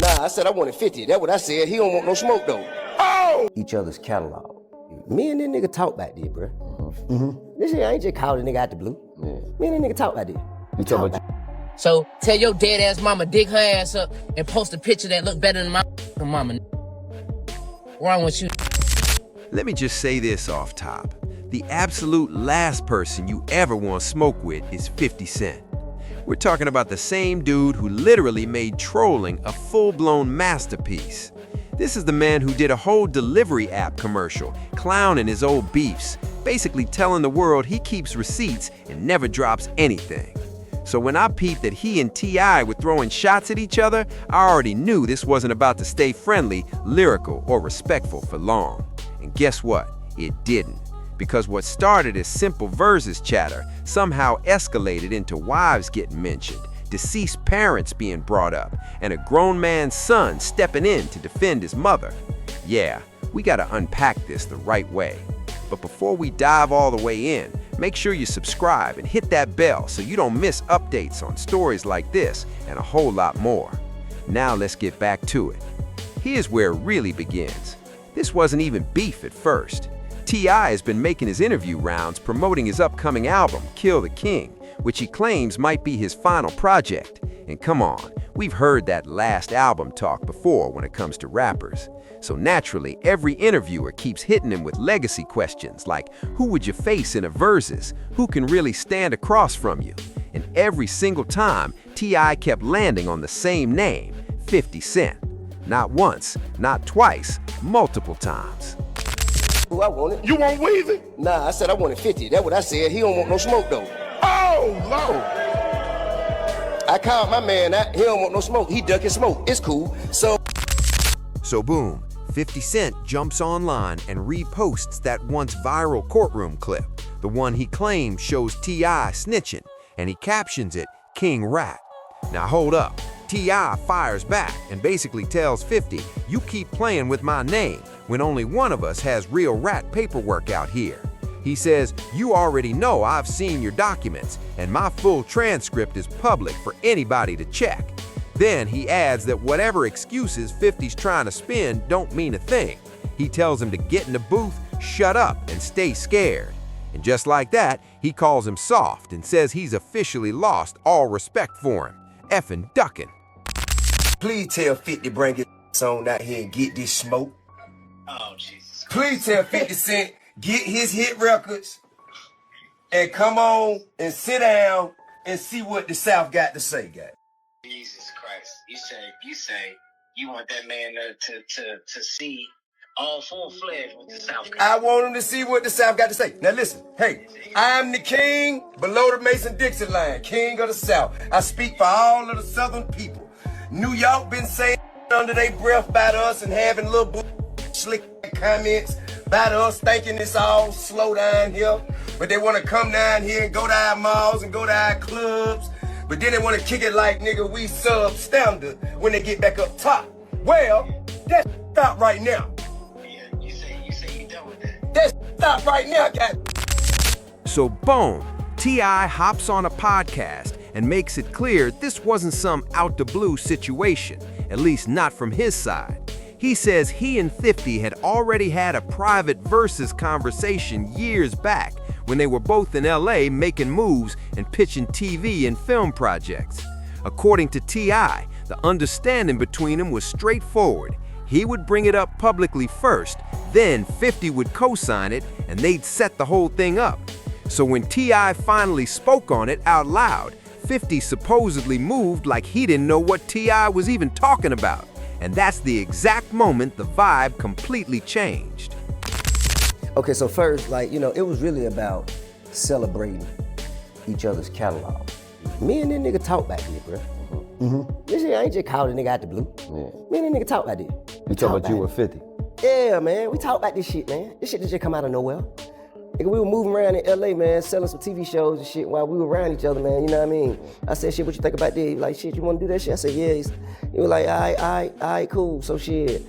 Nah, I said I wanted 50. That's what I said. He don't want no smoke, though. Oh! Each other's catalog. Me and that nigga talk back there, bro. This shit, I ain't just called a nigga out the blue. Me and that nigga talk back there. You talk about So tell your dead ass mama dig her ass up and post a picture that look better than my mama. Wrong with you? Let me just say this off top. The absolute last person you ever want to smoke with is 50 Cent. We're talking about the same dude who literally made trolling a full-blown masterpiece. This is the man who did a whole delivery app commercial, clowning his old beefs, basically telling the world he keeps receipts and never drops anything. So when I peeped that he and T.I. were throwing shots at each other, I already knew this wasn't about to stay friendly, lyrical, or respectful for long. And guess what? It didn't. Because what started as simple verses chatter somehow escalated into wives getting mentioned, deceased parents being brought up, and a grown man's son stepping in to defend his mother. Yeah, we gotta unpack this the right way. But before we dive all the way in, make sure you subscribe and hit that bell so you don't miss updates on stories like this and a whole lot more. Now let's get back to it. Here's where it really begins. This wasn't even beef at first. T.I. has been making his interview rounds promoting his upcoming album, Kill the King, which he claims might be his final project. And come on, we've heard that last album talk before when it comes to rappers. So naturally, every interviewer keeps hitting him with legacy questions like, who would you face in a versus? Who can really stand across from you? And every single time, T.I. kept landing on the same name, 50 Cent. Not once, not twice, multiple times. Who I wanted? You want Weezy? Nah, I said I wanted 50. That's what I said. He don't want no smoke, though. Oh, Lord. I called my man out. He don't want no smoke. He ducking smoke. It's cool. So boom, 50 Cent jumps online and reposts that once viral courtroom clip, the one he claims shows T.I. snitching, and he captions it, King Rat. Now hold up, T.I. fires back and basically tells 50, you keep playing with my name when only one of us has real rat paperwork out here. He says, you already know I've seen your documents and my full transcript is public for anybody to check. Then he adds that whatever excuses 50's trying to spin don't mean a thing. He tells him to get in the booth, shut up, and stay scared. And just like that, he calls him soft and says he's officially lost all respect for him. Effing ducking. Please tell 50 bring his on out here and get this smoke. Oh, Jesus. Please tell 50 Cent get his hit records and come on and sit down and see what the South got to say, guys. Jesus Christ. You say you want that man to see all full-fledged with the South. I want him to see what the South got to say. Now listen, hey, I'm the king below the Mason-Dixon line, king of the South. I speak for all of the Southern people. New York been saying under their breath about us and having little slick comments about us thinking it's all slow down here. But they want to come down here and go to our malls and go to our clubs. But then they want to kick it like, nigga, we substandard when they get back up top. Well, that's stop right now. Yeah, you say you done with that. That's stop right now, guys. So boom, T.I. hops on a podcast and makes it clear this wasn't some out-the-blue situation, at least not from his side. He says he and 50 had already had a private versus conversation years back when they were both in LA making moves and pitching TV and film projects. According to T.I., the understanding between them was straightforward. He would bring it up publicly first, then 50 would co-sign it, and they'd set the whole thing up. So when T.I. finally spoke on it out loud, 50 supposedly moved like he didn't know what T.I. was even talking about. And that's the exact moment the vibe completely changed. Okay, so first, it was really about celebrating each other's catalog. Me and that nigga talk back there, bro. This shit, I ain't just called a nigga out the blue. Me and that nigga talk back there. You talking about you with 50? Yeah, man, we talk about this shit, man. This shit just come out of nowhere. Nigga, we were moving around in LA, man, selling some TV shows and shit while we were around each other, man, you know what I mean? I said, shit, what you think about this? He was like, shit, you wanna do that shit? I said, yeah. He was like, all right, cool. So shit,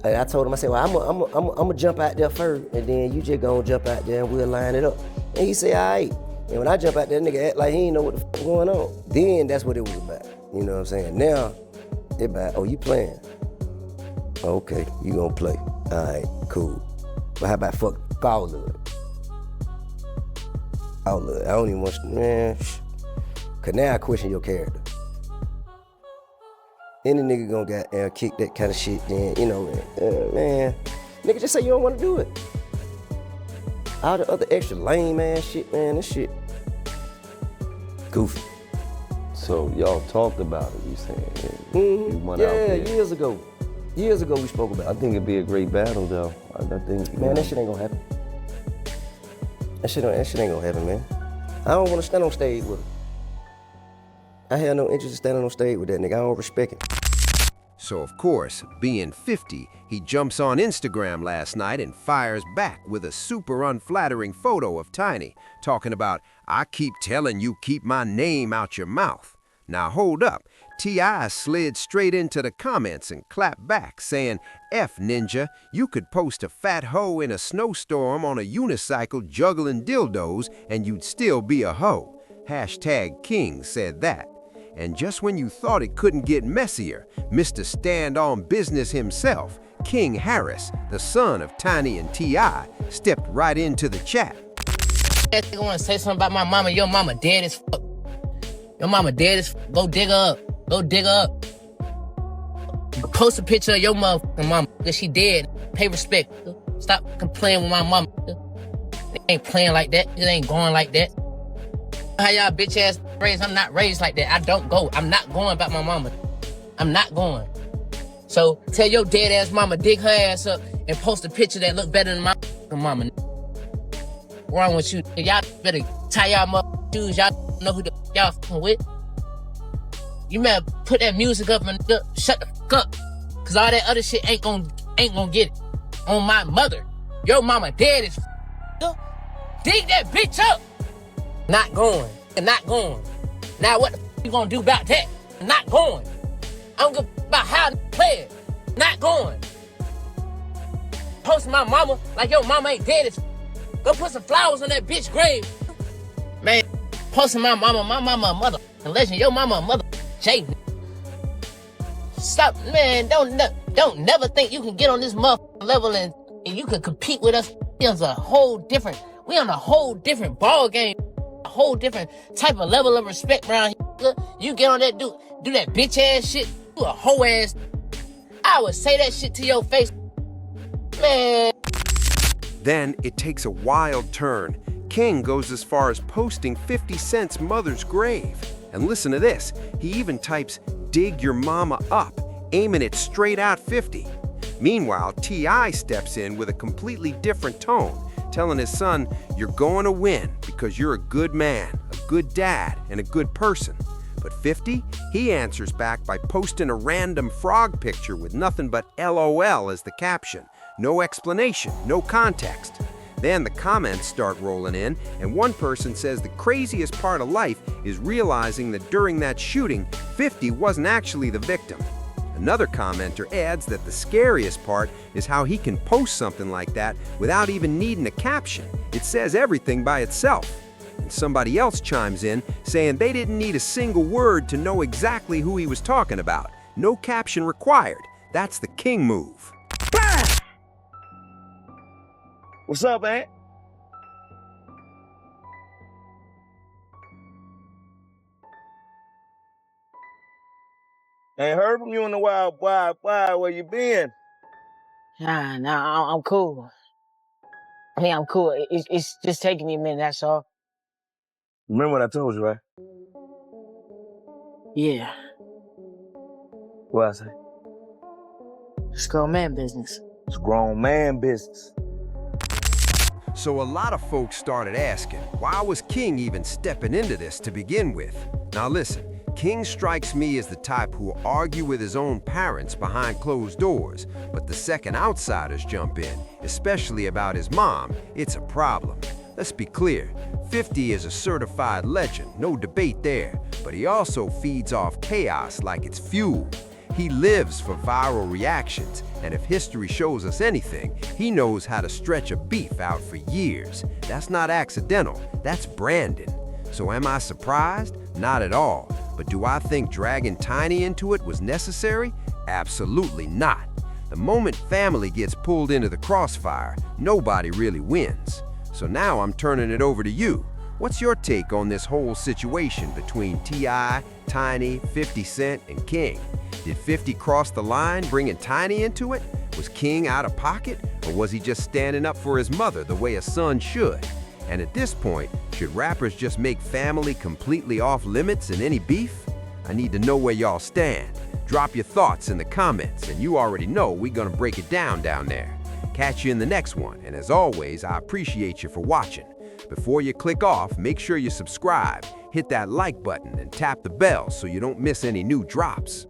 I told him, I said, well, I'm gonna jump out there first, and then you just gonna jump out there and we'll line it up. And he said, all right. And when I jump out there, nigga act like he ain't know what the fuck going on. Then that's what it was about, you know what I'm saying? Now, Everybody, oh, you playing? Okay, you gonna play. All right, cool. But how about fuck all of it? All of it. I don't even want to, man. Cause now I question your character. Any nigga gonna kick that kind of shit, then, you know, man. Nigga, just say you don't want to do it. All the other extra lame ass shit, man, this shit goofy. So y'all talked about it, you saying? Mm-hmm. You went out there. Years ago. Years ago we spoke about I it. think it'd be a great battle, though. I think, Man, that shit ain't gonna happen. That shit ain't gonna happen, man. I don't wanna stand on stage with him. I have no interest in standing on stage with that nigga. I don't respect him. So of course, being 50, he jumps on Instagram last night and fires back with a super unflattering photo of Tiny, talking about, "I keep telling you keep my name out your mouth." Now hold up, T.I. slid straight into the comments and clapped back, saying, "F Ninja, you could post a fat hoe in a snowstorm on a unicycle juggling dildos and you'd still be a hoe." Hashtag King said that. And just when you thought it couldn't get messier, Mr. Stand-on-Business himself, King Harris, the son of Tiny and T.I., stepped right into the chat. That nigga wanna say something about my mama. Your mama dead as fuck. Your mama dead as fuck. Go dig her up. Go dig her up. Post a picture of your motherfucking mama. Cause she dead. Pay respect. Stop playing with my mama. It ain't playing like that. It ain't going like that. How y'all bitch ass raised? I'm not raised like that. I don't go. I'm not going about my mama. I'm not going. So tell your dead ass mama dig her ass up and post a picture that look better than my mama. What's wrong with you? Y'all better tie y'all mother shoes. Y'all know who the y'all fucking with. You better put that music up and shut the fuck up. Cause all that other shit ain't gonna get it. On my mother. Your mama dead as dig that bitch up. Not going. And not going. Now what the f you gonna do about that? Not going. I don't give a f about how to play it. Not going. Posting my mama like your mama ain't dead as f. Go put some flowers on that bitch grave. Man, posting my mama a mother legend. Your mama a mother Jay. Stop, man. Don't never think you can get on this motherfucking level and you can compete with us. We on a whole different ball game. A whole different type of level of respect around here. You get on that do that bitch ass shit. You a hoe ass. I would say that shit to your face. Man. Then it takes a wild turn. King goes as far as posting 50 Cent's mother's grave. And listen to this, he even types, "dig your mama up," aiming it straight at 50. Meanwhile, T.I. steps in with a completely different tone, telling his son, "You're going to win because you're a good man, a good dad, and a good person." But 50, he answers back by posting a random frog picture with nothing but LOL as the caption. No explanation, no context. Then the comments start rolling in, and one person says the craziest part of life is realizing that during that shooting, 50 wasn't actually the victim. Another commenter adds that the scariest part is how he can post something like that without even needing a caption. It says everything by itself. And somebody else chimes in saying they didn't need a single word to know exactly who he was talking about. No caption required. That's the King move. What's up, man? Ain't heard from you in a while, boy. Where you been? Nah, I'm cool. I mean, I'm cool. It's just taking me a minute, that's all. Remember what I told you, right? Yeah, What I say? it's grown man business. It's grown man business. So a lot of folks started asking, why was King even stepping into this to begin with? Now listen, King strikes me as the type who will argue with his own parents behind closed doors, but the second outsiders jump in, especially about his mom, it's a problem. Let's be clear, 50 is a certified legend, no debate there, but he also feeds off chaos like it's fuel. He lives for viral reactions, and if history shows us anything, he knows how to stretch a beef out for years. That's not accidental, that's branding. So am I surprised? Not at all. But do I think dragging Tiny into it was necessary? Absolutely not. The moment family gets pulled into the crossfire, nobody really wins. So now I'm turning it over to you. What's your take on this whole situation between T.I., Tiny, 50 Cent, and King? Did 50 cross the line, bringing Tiny into it? Was King out of pocket, or was he just standing up for his mother the way a son should? And at this point, should rappers just make family completely off limits in any beef? I need to know where y'all stand. Drop your thoughts in the comments, and you already know we're gonna break it down there. Catch you in the next one, and as always, I appreciate you for watching. Before you click off, make sure you subscribe, hit that like button, and tap the bell so you don't miss any new drops.